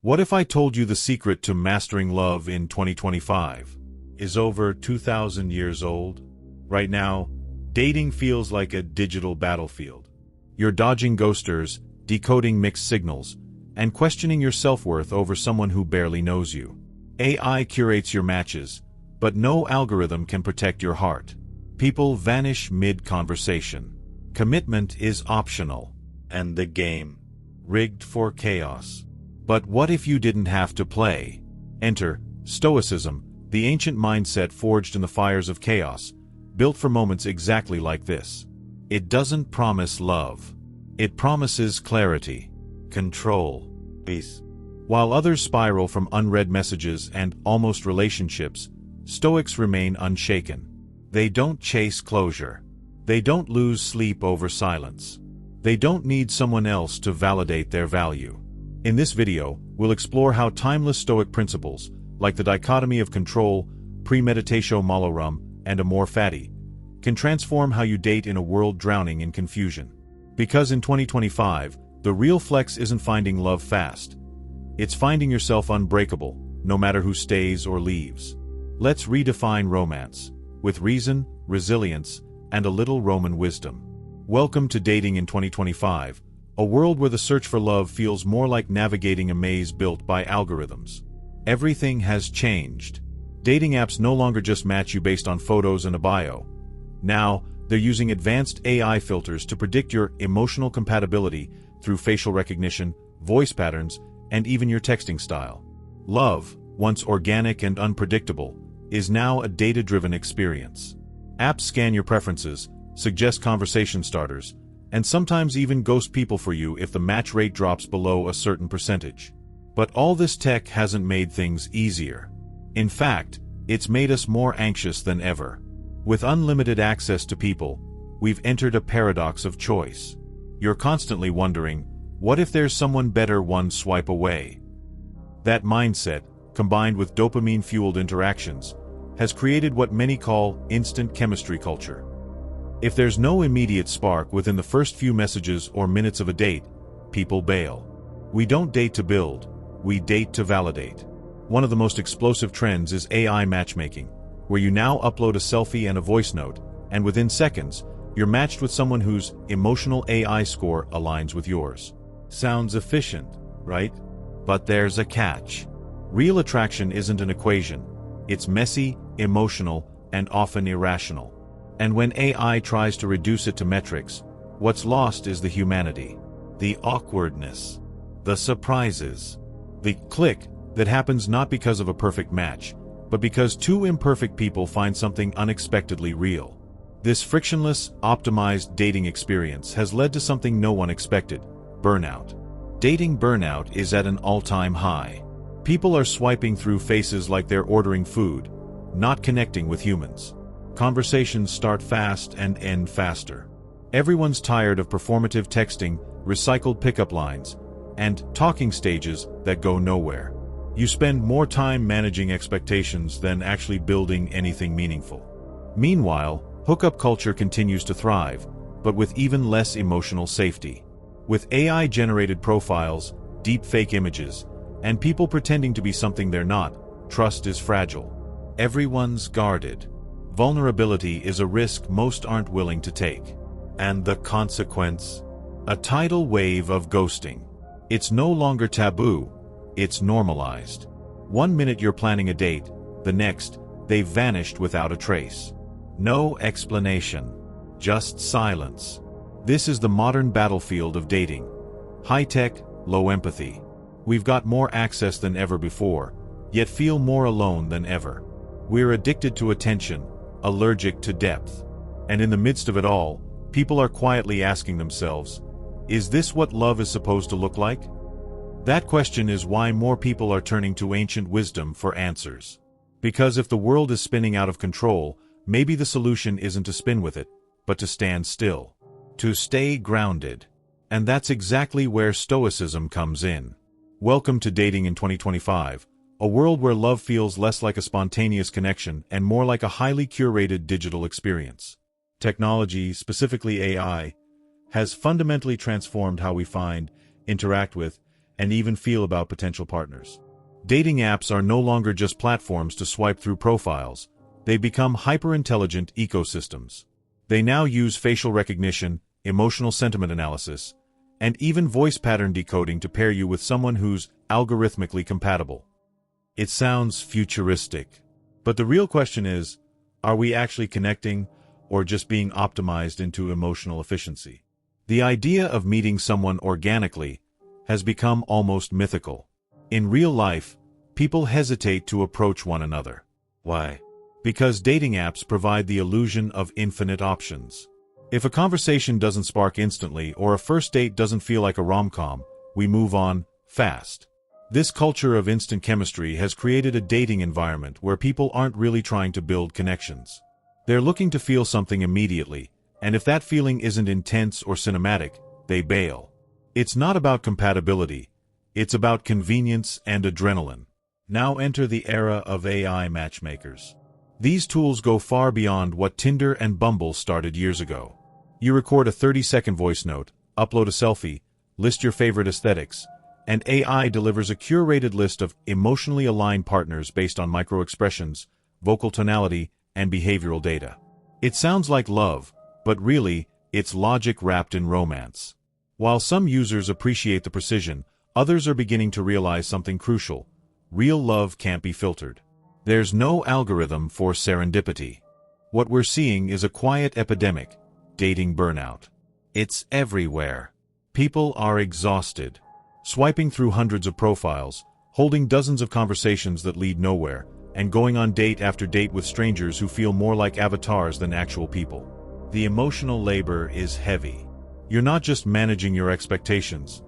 What if I told you the secret to mastering love in 2025 is over 2,000 years old? Right now, dating feels like a digital battlefield. You're dodging ghosters, decoding mixed signals, and questioning your self-worth over someone who barely knows you. AI curates your matches, but no algorithm can protect your heart. People vanish mid-conversation. Commitment is optional, and the game rigged for chaos. But what if you didn't have to play? Enter Stoicism, the ancient mindset forged in the fires of chaos, built for moments exactly like this. It doesn't promise love. It promises clarity, control, peace. While others spiral from unread messages and almost relationships, Stoics remain unshaken. They don't chase closure. They don't lose sleep over silence. They don't need someone else to validate their value. In this video, we'll explore how timeless Stoic principles, like the Dichotomy of Control, Premeditatio Malorum, and Amor Fati, can transform how you date in a world drowning in confusion. Because in 2025, the real flex isn't finding love fast. It's finding yourself unbreakable, no matter who stays or leaves. Let's redefine romance, with reason, resilience, and a little Roman wisdom. Welcome to Dating in 2025, a world where the search for love feels more like navigating a maze built by algorithms. Everything has changed. Dating apps no longer just match you based on photos and a bio. Now, they're using advanced AI filters to predict your emotional compatibility through facial recognition, voice patterns, and even your texting style. Love, once organic and unpredictable, is now a data-driven experience. Apps scan your preferences, suggest conversation starters, and sometimes even ghost people for you if the match rate drops below a certain percentage. But all this tech hasn't made things easier. In fact, it's made us more anxious than ever. With unlimited access to people, we've entered a paradox of choice. You're constantly wondering, what if there's someone better one swipe away? That mindset, combined with dopamine-fueled interactions, has created what many call instant chemistry culture. If there's no immediate spark within the first few messages or minutes of a date, people bail. We don't date to build, we date to validate. One of the most explosive trends is AI matchmaking, where you now upload a selfie and a voice note, and within seconds, you're matched with someone whose emotional AI score aligns with yours. Sounds efficient, right? But there's a catch. Real attraction isn't an equation. It's messy, emotional, and often irrational. And when AI tries to reduce it to metrics, what's lost is the humanity, the awkwardness, the surprises, the click that happens not because of a perfect match, but because two imperfect people find something unexpectedly real. This frictionless, optimized dating experience has led to something no one expected: burnout. Dating burnout is at an all-time high. People are swiping through faces like they're ordering food, not connecting with humans. Conversations start fast and end faster. Everyone's tired of performative texting, recycled pickup lines, and talking stages that go nowhere. You spend more time managing expectations than actually building anything meaningful. Meanwhile, hookup culture continues to thrive, but with even less emotional safety. With AI-generated profiles, deep-fake images, and people pretending to be something they're not, trust is fragile. Everyone's guarded. Vulnerability is a risk most aren't willing to take. And the consequence? A tidal wave of ghosting. It's no longer taboo, it's normalized. One minute you're planning a date, the next, they've vanished without a trace. No explanation. Just silence. This is the modern battlefield of dating. High-tech, low empathy. We've got more access than ever before, yet feel more alone than ever. We're addicted to attention, allergic to depth. And in the midst of it all, people are quietly asking themselves, is this what love is supposed to look like? That question is why more people are turning to ancient wisdom for answers. Because if the world is spinning out of control, maybe the solution isn't to spin with it, but to stand still. To stay grounded. And that's exactly where Stoicism comes in. Welcome to Dating in 2025. A world where love feels less like a spontaneous connection and more like a highly curated digital experience. Technology, specifically AI, has fundamentally transformed how we find, interact with, and even feel about potential partners. Dating apps are no longer just platforms to swipe through profiles. They've become hyper-intelligent ecosystems. They now use facial recognition, emotional sentiment analysis, and even voice pattern decoding to pair you with someone who's algorithmically compatible. It sounds futuristic, but the real question is, are we actually connecting or just being optimized into emotional efficiency? The idea of meeting someone organically has become almost mythical. In real life, people hesitate to approach one another. Why? Because dating apps provide the illusion of infinite options. If a conversation doesn't spark instantly or a first date doesn't feel like a rom-com, we move on fast. This culture of instant chemistry has created a dating environment where people aren't really trying to build connections. They're looking to feel something immediately, and if that feeling isn't intense or cinematic, they bail. It's not about compatibility, it's about convenience and adrenaline. Now enter the era of AI matchmakers. These tools go far beyond what Tinder and Bumble started years ago. You record a 30-second voice note, upload a selfie, list your favorite aesthetics, and AI delivers a curated list of emotionally aligned partners based on microexpressions, vocal tonality, and behavioral data. It sounds like love, but really, it's logic wrapped in romance. While some users appreciate the precision, others are beginning to realize something crucial. Real love can't be filtered. There's no algorithm for serendipity. What we're seeing is a quiet epidemic, dating burnout. It's everywhere. People are exhausted, swiping through hundreds of profiles, holding dozens of conversations that lead nowhere, and going on date after date with strangers who feel more like avatars than actual people. The emotional labor is heavy. You're not just managing your expectations.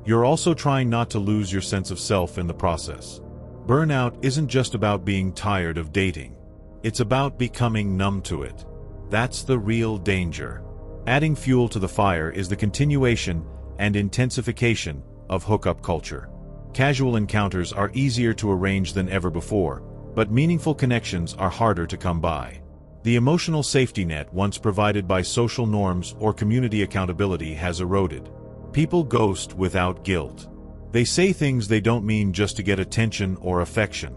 You're also trying not to lose your sense of self in the process. Burnout isn't just about being tired of dating. It's about becoming numb to it. That's the real danger. Adding fuel to the fire is the continuation and intensification of hookup culture. Casual encounters are easier to arrange than ever before, but meaningful connections are harder to come by. The emotional safety net once provided by social norms or community accountability has eroded. People ghost without guilt. They say things they don't mean just to get attention or affection.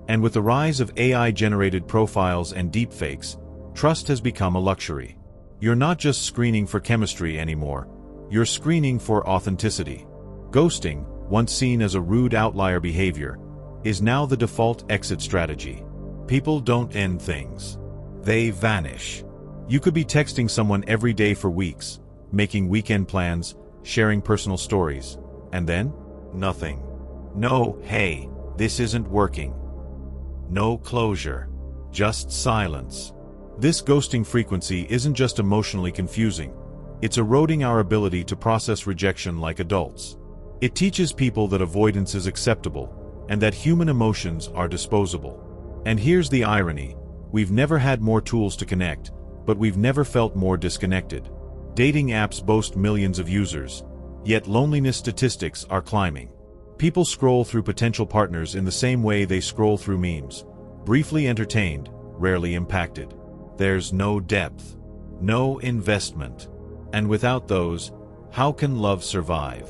And with the rise of AI-generated profiles and deepfakes, trust has become a luxury. You're not just screening for chemistry anymore, you're screening for authenticity. Ghosting, once seen as a rude outlier behavior, is now the default exit strategy. People don't end things. They vanish. You could be texting someone every day for weeks, making weekend plans, sharing personal stories, and then? Nothing. No, hey, this isn't working. No closure. Just silence. This ghosting frequency isn't just emotionally confusing, it's eroding our ability to process rejection like adults. It teaches people that avoidance is acceptable, and that human emotions are disposable. And here's the irony. We've never had more tools to connect, but we've never felt more disconnected. Dating apps boast millions of users, yet loneliness statistics are climbing. People scroll through potential partners in the same way they scroll through memes, briefly entertained, rarely impacted. There's no depth, no investment. And without those, how can love survive?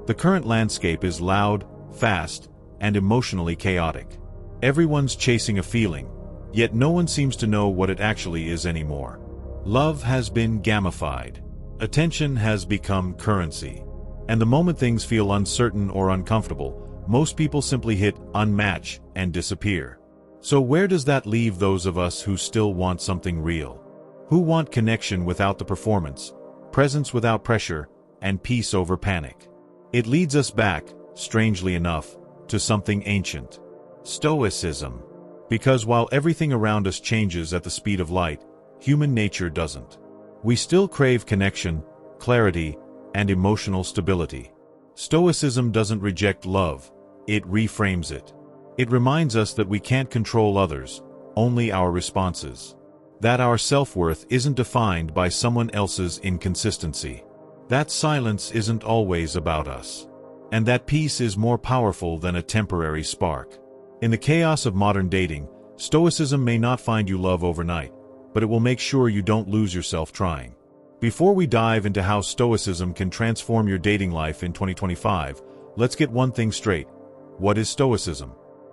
The current landscape is loud, fast, and emotionally chaotic. Everyone's chasing a feeling, yet no one seems to know what it actually is anymore. Love has been gamified. Attention has become currency. And the moment things feel uncertain or uncomfortable, most people simply hit unmatch and disappear. So where does that leave those of us who still want something real? Who want connection without the performance, presence without pressure, and peace over panic? It leads us back, strangely enough, to something ancient. Stoicism. Because while everything around us changes at the speed of light, human nature doesn't. We still crave connection, clarity, and emotional stability. Stoicism doesn't reject love, it reframes it. It reminds us that we can't control others, only our responses. That our self-worth isn't defined by someone else's inconsistency. That silence isn't always about us. And that peace is more powerful than a temporary spark. In the chaos of modern dating, Stoicism may not find you love overnight, but it will make sure you don't lose yourself trying. Before we dive into how Stoicism can transform your dating life in 2025, Let's get one thing straight. What is Stoicism?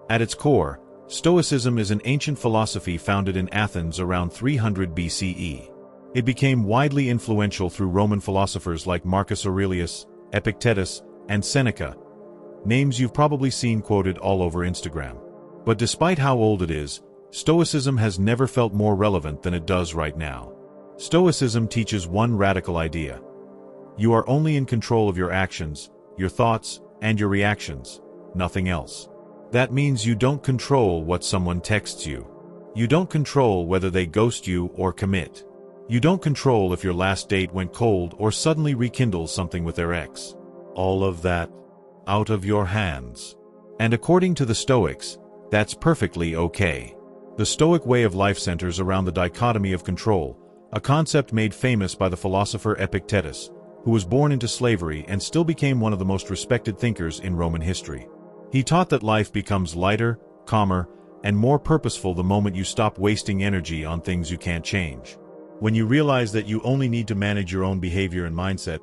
At its core, Stoicism is an ancient philosophy founded in Athens around 300 BCE. It became widely influential through Roman philosophers like Marcus Aurelius, Epictetus, and Seneca, names you've probably seen quoted all over Instagram. But despite how old it is, Stoicism has never felt more relevant than it does right now. Stoicism teaches one radical idea. You are only in control of your actions, your thoughts, and your reactions, nothing else. That means you don't control what someone texts you. You don't control whether they ghost you or commit. You don't control if your last date went cold or suddenly rekindles something with their ex. All of that, out of your hands. And according to the Stoics, that's perfectly okay. The Stoic way of life centers around the dichotomy of control, a concept made famous by the philosopher Epictetus, who was born into slavery and still became one of the most respected thinkers in Roman history. He taught that life becomes lighter, calmer, and more purposeful the moment you stop wasting energy on things you can't change. When you realize that you only need to manage your own behavior and mindset,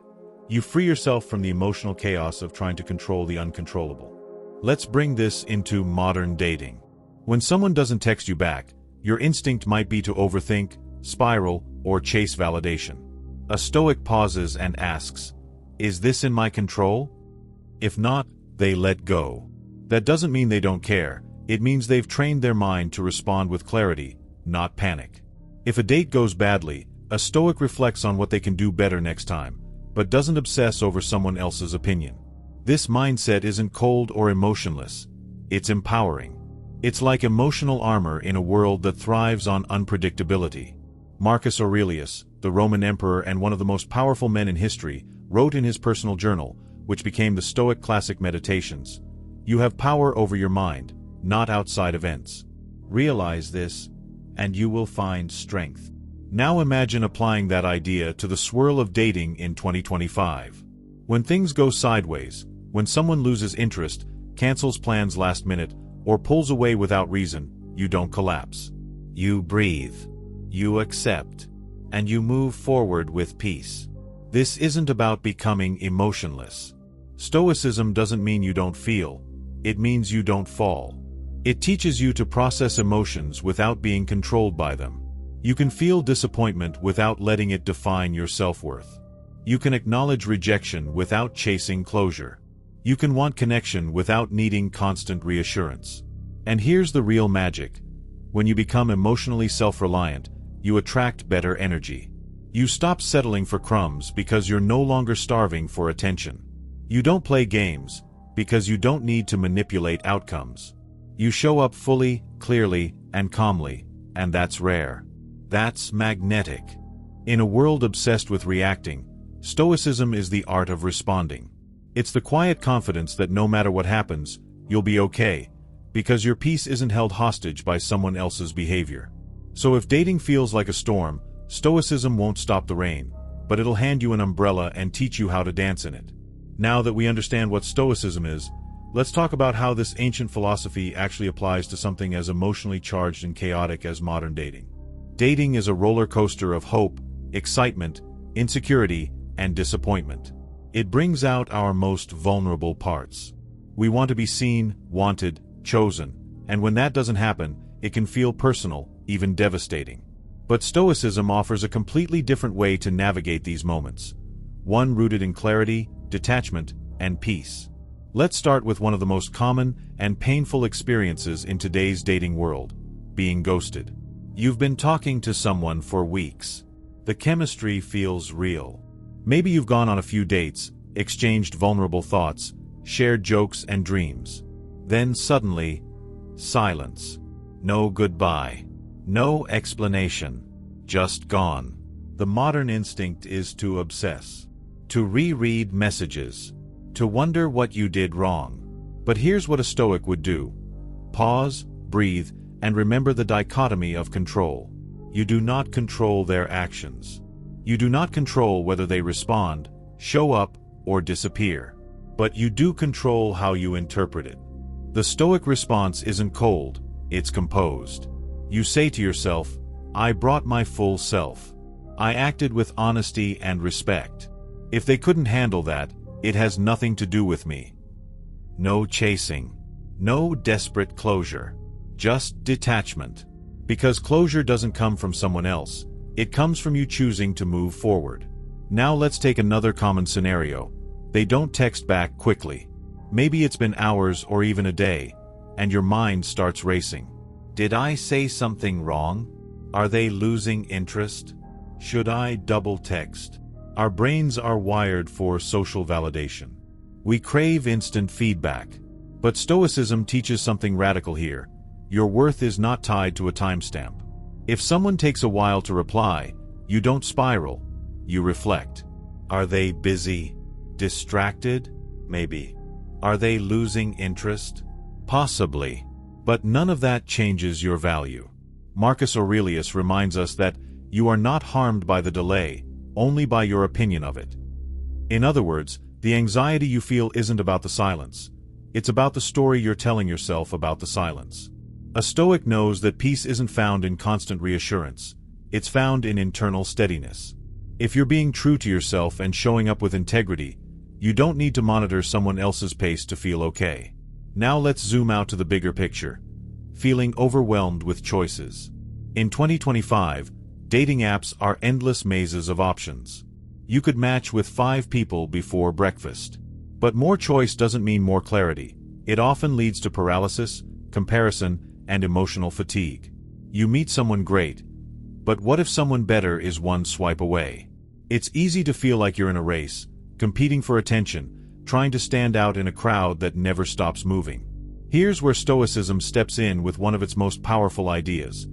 you free yourself from the emotional chaos of trying to control the uncontrollable. Let's bring this into modern dating. When someone doesn't text you back, your instinct might be to overthink, spiral, or chase validation. A Stoic pauses and asks, "Is this in my control?" If not, they let go. That doesn't mean they don't care. It means they've trained their mind to respond with clarity, not panic. If a date goes badly, a Stoic reflects on what they can do better next time, but doesn't obsess over someone else's opinion. This mindset isn't cold or emotionless. It's empowering. It's like emotional armor in a world that thrives on unpredictability. Marcus Aurelius, the Roman emperor and one of the most powerful men in history, wrote in his personal journal, which became the Stoic classic Meditations, "You have power over your mind, not outside events. Realize this, and you will find strength." Now imagine applying that idea to the swirl of dating in 2025. When things go sideways, when someone loses interest, cancels plans last minute, or pulls away without reason, you don't collapse. You breathe. You accept. And you move forward with peace. This isn't about becoming emotionless. Stoicism doesn't mean you don't feel. It means you don't fall. It teaches you to process emotions without being controlled by them. You can feel disappointment without letting it define your self-worth. You can acknowledge rejection without chasing closure. You can want connection without needing constant reassurance. And here's the real magic. When you become emotionally self-reliant, you attract better energy. You stop settling for crumbs because you're no longer starving for attention. You don't play games because you don't need to manipulate outcomes. You show up fully, clearly, and calmly, and that's rare. That's magnetic. In a world obsessed with reacting, Stoicism is the art of responding. It's the quiet confidence that no matter what happens, you'll be okay, because your peace isn't held hostage by someone else's behavior. So if dating feels like a storm, Stoicism won't stop the rain, but it'll hand you an umbrella and teach you how to dance in it. Now that we understand what Stoicism is, let's talk about how this ancient philosophy actually applies to something as emotionally charged and chaotic as modern dating. Dating is a roller coaster of hope, excitement, insecurity, and disappointment. It brings out our most vulnerable parts. We want to be seen, wanted, chosen, and when that doesn't happen, it can feel personal, even devastating. But Stoicism offers a completely different way to navigate these moments. One rooted in clarity, detachment, and peace. Let's start with one of the most common and painful experiences in today's dating world: being ghosted. You've been talking to someone for weeks. The chemistry feels real. Maybe you've gone on a few dates, exchanged vulnerable thoughts, shared jokes and dreams. Then suddenly, silence. No goodbye. No explanation. Just gone. The modern instinct is to obsess. To reread messages. To wonder what you did wrong. But here's what a Stoic would do. Pause, breathe, and remember the dichotomy of control. You do not control their actions. You do not control whether they respond, show up, or disappear. But you do control how you interpret it. The Stoic response isn't cold, it's composed. You say to yourself, "I brought my full self. I acted with honesty and respect. If they couldn't handle that, it has nothing to do with me." No chasing. No desperate closure. Just detachment. Because closure doesn't come from someone else. It comes from you choosing to move forward. Now let's take another common scenario. They don't text back quickly. Maybe it's been hours or even a day, and your mind starts racing. Did I say something wrong? Are they losing interest? Should I double text? Our brains are wired for social validation. We crave instant feedback. But Stoicism teaches something radical here. Your worth is not tied to a timestamp. If someone takes a while to reply, you don't spiral, you reflect. Are they busy? Distracted? Maybe. Are they losing interest? Possibly. But none of that changes your value. Marcus Aurelius reminds us that you are not harmed by the delay, only by your opinion of it. In other words, the anxiety you feel isn't about the silence. It's about the story you're telling yourself about the silence. A Stoic knows that peace isn't found in constant reassurance. It's found in internal steadiness. If you're being true to yourself and showing up with integrity, you don't need to monitor someone else's pace to feel okay. Now let's zoom out to the bigger picture. Feeling overwhelmed with choices. In 2025, dating apps are endless mazes of options. You could match with 5 people before breakfast. But more choice doesn't mean more clarity. It often leads to paralysis, comparison, and emotional fatigue. You meet someone great, but what if someone better is one swipe away? It's easy to feel like you're in a race, competing for attention, trying to stand out in a crowd that never stops moving. Here's where Stoicism steps in with one of its most powerful ideas.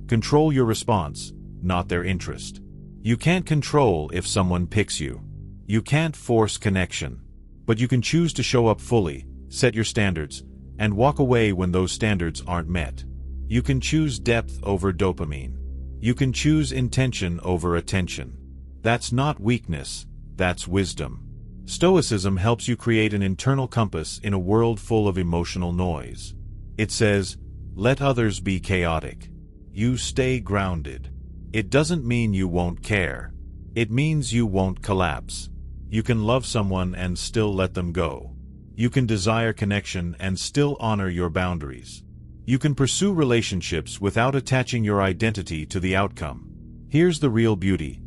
Control your response, not their interest. You can't control if someone picks you. You can't force connection. But you can choose to show up fully, set your standards, and walk away when those standards aren't met. You can choose depth over dopamine. You can choose intention over attention. That's not weakness, that's wisdom. Stoicism helps you create an internal compass in a world full of emotional noise. It says, let others be chaotic. You stay grounded. It doesn't mean you won't care. It means you won't collapse. You can love someone and still let them go. You can desire connection and still honor your boundaries. You can pursue relationships without attaching your identity to the outcome. Here's the real beauty.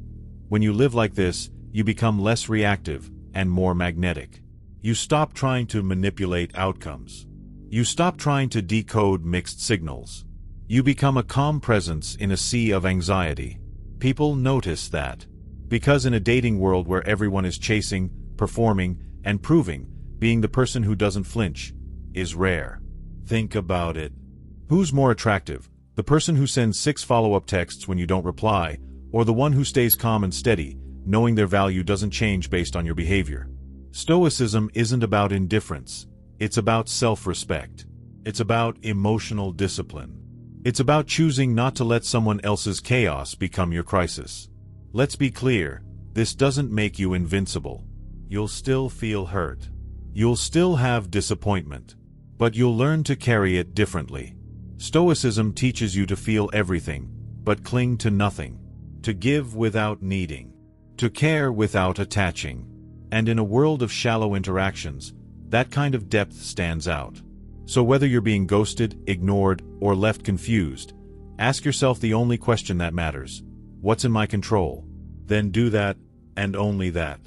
When you live like this, you become less reactive and more magnetic. You stop trying to manipulate outcomes. You stop trying to decode mixed signals. You become a calm presence in a sea of anxiety. People notice that. Because in a dating world where everyone is chasing, performing, and proving, being the person who doesn't flinch is rare. Think about it. Who's more attractive? The person who sends 6 follow-up texts when you don't reply, or the one who stays calm and steady, knowing their value doesn't change based on your behavior? Stoicism isn't about indifference. It's about self-respect. It's about emotional discipline. It's about choosing not to let someone else's chaos become your crisis. Let's be clear, this doesn't make you invincible. You'll still feel hurt. You'll still have disappointment. But you'll learn to carry it differently. Stoicism teaches you to feel everything, but cling to nothing. To give without needing. To care without attaching. And in a world of shallow interactions, that kind of depth stands out. So whether you're being ghosted, ignored, or left confused, ask yourself the only question that matters. What's in my control? Then do that, and only that.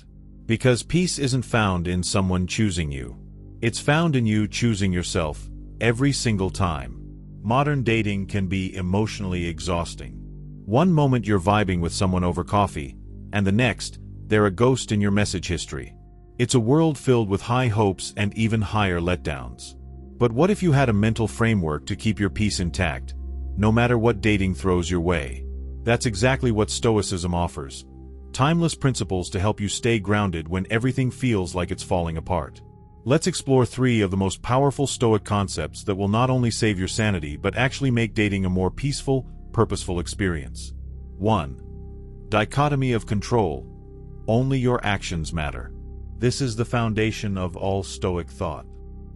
Because peace isn't found in someone choosing you. It's found in you choosing yourself, every single time. Modern dating can be emotionally exhausting. One moment you're vibing with someone over coffee, and the next, they're a ghost in your message history. It's a world filled with high hopes and even higher letdowns. But what if you had a mental framework to keep your peace intact, no matter what dating throws your way? That's exactly what Stoicism offers. Timeless principles to help you stay grounded when everything feels like it's falling apart. Let's explore 3 of the most powerful Stoic concepts that will not only save your sanity but actually make dating a more peaceful, purposeful experience. 1. Dichotomy of Control. Only your actions matter. This is the foundation of all Stoic thought.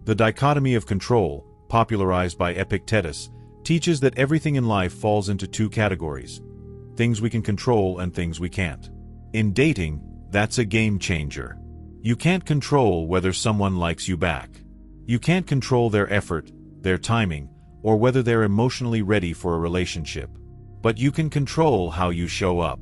The dichotomy of control, popularized by Epictetus, teaches that everything in life falls into 2 categories: things we can control and things we can't. In dating, that's a game changer. You can't control whether someone likes you back. You can't control their effort, their timing, or whether they're emotionally ready for a relationship. But you can control how you show up.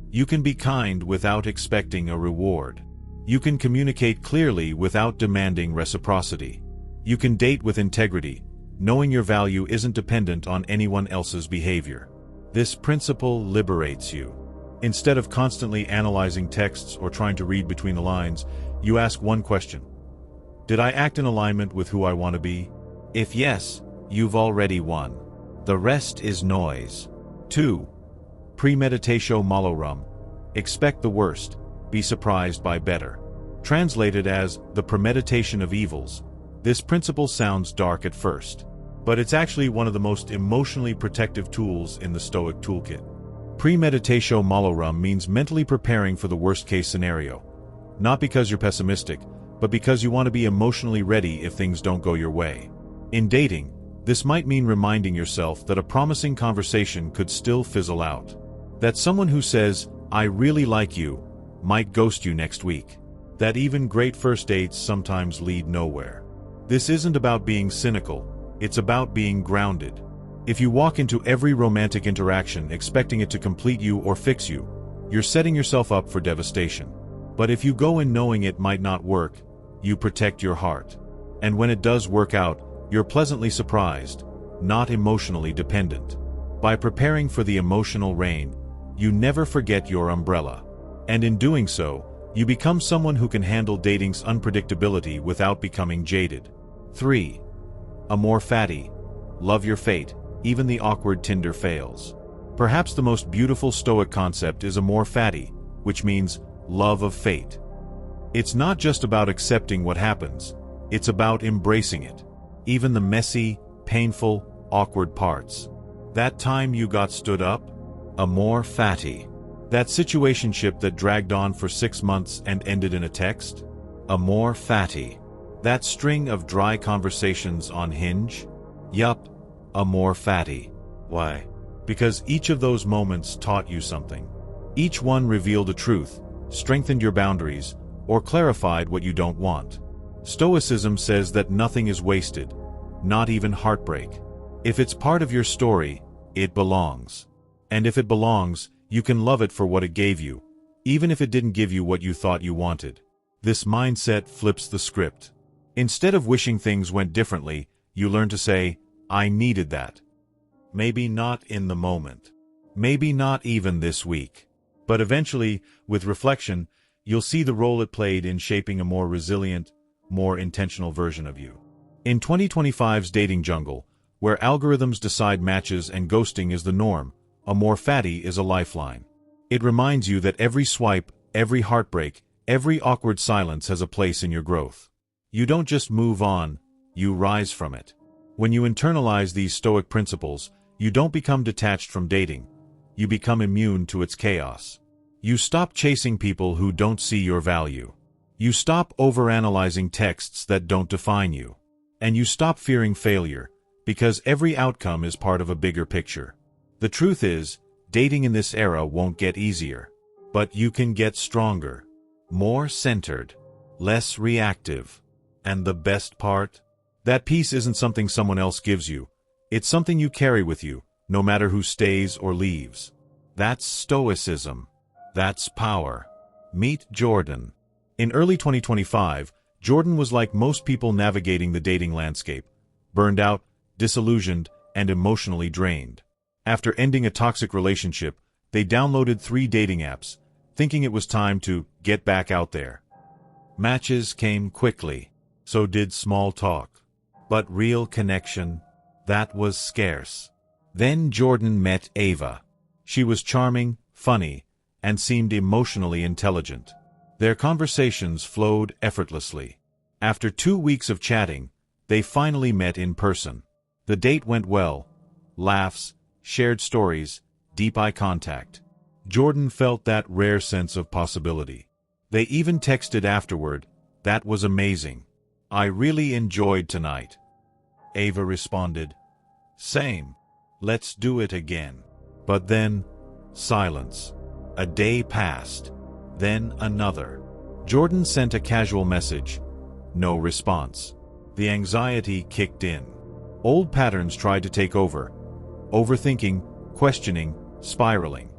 You can be kind without expecting a reward. You can communicate clearly without demanding reciprocity. You can date with integrity, knowing your value isn't dependent on anyone else's behavior. This principle liberates you. Instead of constantly analyzing texts or trying to read between the lines, you ask one question. Did I act in alignment with who I want to be? If yes, you've already won. The rest is noise. 2. Premeditatio Malorum. Expect the worst, be surprised by better. Translated as the premeditation of evils, this principle sounds dark at first, but it's actually one of the most emotionally protective tools in the Stoic toolkit. Premeditatio Malorum means mentally preparing for the worst-case scenario, not because you're pessimistic, but because you want to be emotionally ready if things don't go your way. In dating, this might mean reminding yourself that a promising conversation could still fizzle out. That someone who says, "I really like you," might ghost you next week. That even great first dates sometimes lead nowhere. This isn't about being cynical, it's about being grounded. If you walk into every romantic interaction expecting it to complete you or fix you, you're setting yourself up for devastation. But if you go in knowing it might not work, you protect your heart. And when it does work out, you're pleasantly surprised, not emotionally dependent. By preparing for the emotional rain, you never forget your umbrella. And in doing so, you become someone who can handle dating's unpredictability without becoming jaded. 3. Amor Fati. Love your fate, even the awkward Tinder fails. Perhaps the most beautiful Stoic concept is Amor Fati, which means love of fate. It's not just about accepting what happens, it's about embracing it. Even the messy, painful, awkward parts. That time you got stood up? Amor Fati. That situationship that dragged on for 6 months and ended in a text? Amor Fati. That string of dry conversations on Hinge? Yup, Amor Fati. Why? Because each of those moments taught you something. Each one revealed a truth, strengthened your boundaries, or clarified what you don't want. Stoicism says that nothing is wasted, not even heartbreak. If it's part of your story, it belongs. And if it belongs, you can love it for what it gave you, even if it didn't give you what you thought you wanted. This mindset flips the script. Instead of wishing things went differently, you learn to say, I needed that. Maybe not in the moment. Maybe not even this week. But eventually, with reflection, you'll see the role it played in shaping a more resilient, more intentional version of you. In 2025's dating jungle, where algorithms decide matches and ghosting is the norm, Amor Fati is a lifeline. It reminds you that every swipe, every heartbreak, every awkward silence has a place in your growth. You don't just move on, you rise from it. When you internalize these Stoic principles, you don't become detached from dating. You become immune to its chaos. You stop chasing people who don't see your value. You stop overanalyzing texts that don't define you. And you stop fearing failure, because every outcome is part of a bigger picture. The truth is, dating in this era won't get easier. But you can get stronger, more centered, less reactive. And the best part? That peace isn't something someone else gives you. It's something you carry with you, no matter who stays or leaves. That's Stoicism. That's power. Meet Jordan. In early 2025, Jordan was like most people navigating the dating landscape, burned out, disillusioned, and emotionally drained. After ending a toxic relationship, they downloaded 3 dating apps, thinking it was time to get back out there. Matches came quickly. So did small talk. But real connection, that was scarce. Then Jordan met Ava. She was charming, funny, and seemed emotionally intelligent. Their conversations flowed effortlessly. After 2 weeks of chatting, they finally met in person. The date went well. Laughs, shared stories, deep eye contact. Jordan felt that rare sense of possibility. They even texted afterward, "That was amazing. I really enjoyed tonight." Ava responded, "Same. Let's do it again." But then, silence. A day passed. Then another. Jordan sent a casual message. No response. The anxiety kicked in. Old patterns tried to take over. Overthinking, questioning, spiraling.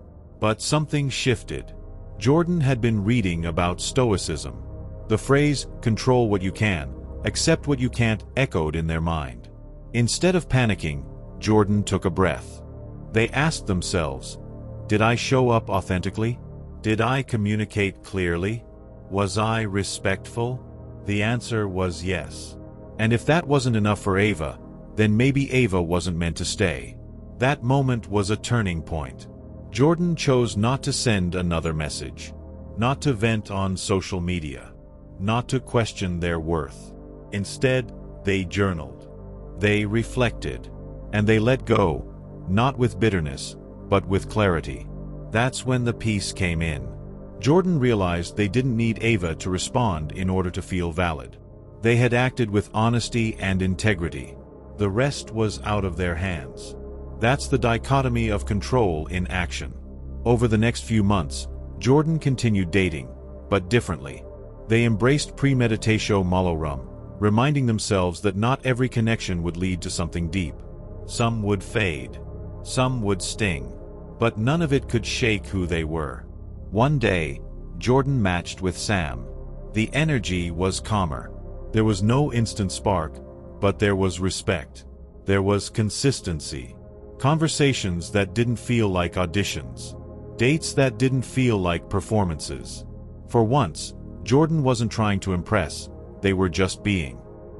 But something shifted. Jordan had been reading about Stoicism. The phrase, "control what you can, accept what you can't," echoed in their mind. Instead of panicking, Jordan took a breath. They asked themselves, did I show up authentically? Did I communicate clearly? Was I respectful? The answer was yes. And if that wasn't enough for Ava, then maybe Ava wasn't meant to stay. That moment was a turning point. Jordan chose not to send another message, not to vent on social media, not to question their worth. Instead, they journaled. They reflected. And they let go, not with bitterness, but with clarity. That's when the peace came in. Jordan realized they didn't need Ava to respond in order to feel valid. They had acted with honesty and integrity. The rest was out of their hands. That's the dichotomy of control in action. Over the next few months, Jordan continued dating, but differently. They embraced Premeditatio Malorum, reminding themselves that not every connection would lead to something deep. Some would fade. Some would sting. But none of it could shake who they were. One day, Jordan matched with Sam. The energy was calmer. There was no instant spark, but there was respect. There was consistency. Conversations that didn't feel like auditions. Dates that didn't feel like performances. For once, Jordan wasn't trying to impress, they were just being.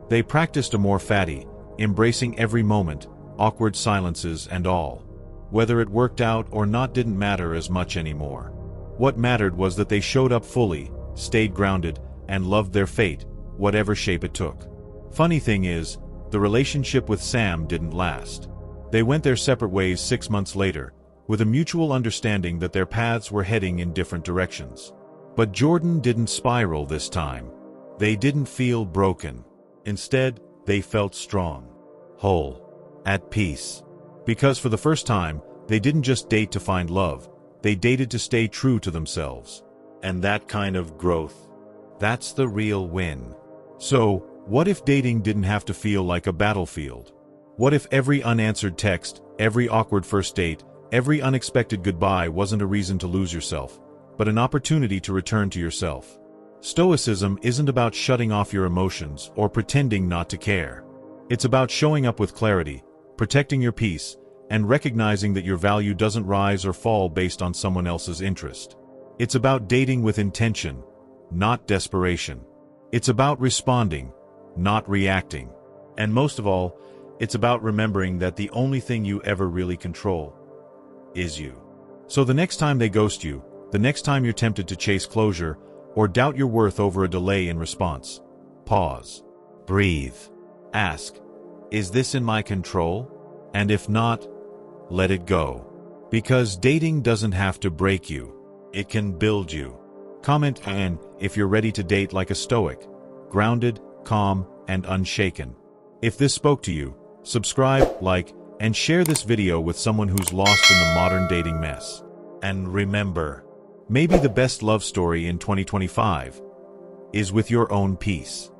They practiced Amor Fati, embracing every moment, awkward silences and all. Whether it worked out or not didn't matter as much anymore. What mattered was that they showed up fully, stayed grounded, and loved their fate, whatever shape it took. Funny thing is, the relationship with Sam didn't last. They went their separate ways 6 months later, with a mutual understanding that their paths were heading in different directions. But Jordan didn't spiral this time. They didn't feel broken. Instead, they felt strong, whole, at peace. Because for the first time, they didn't just date to find love, they dated to stay true to themselves. And that kind of growth, that's the real win. So, what if dating didn't have to feel like a battlefield? What if every unanswered text, every awkward first date, every unexpected goodbye wasn't a reason to lose yourself, but an opportunity to return to yourself? Stoicism isn't about shutting off your emotions or pretending not to care. It's about showing up with clarity, protecting your peace, and recognizing that your value doesn't rise or fall based on someone else's interest. It's about dating with intention, not desperation. It's about responding, not reacting. And most of all, it's about remembering that the only thing you ever really control is you. So the next time they ghost you, the next time you're tempted to chase closure, or doubt your worth over a delay in response, pause. Breathe. Ask, is this in my control? And if not, let it go. Because dating doesn't have to break you. It can build you. Comment and if you're ready to date like a Stoic, grounded, calm, and unshaken. If this spoke to you, subscribe, like, and share this video with someone who's lost in the modern dating mess. And remember, maybe the best love story in 2025 is with your own peace.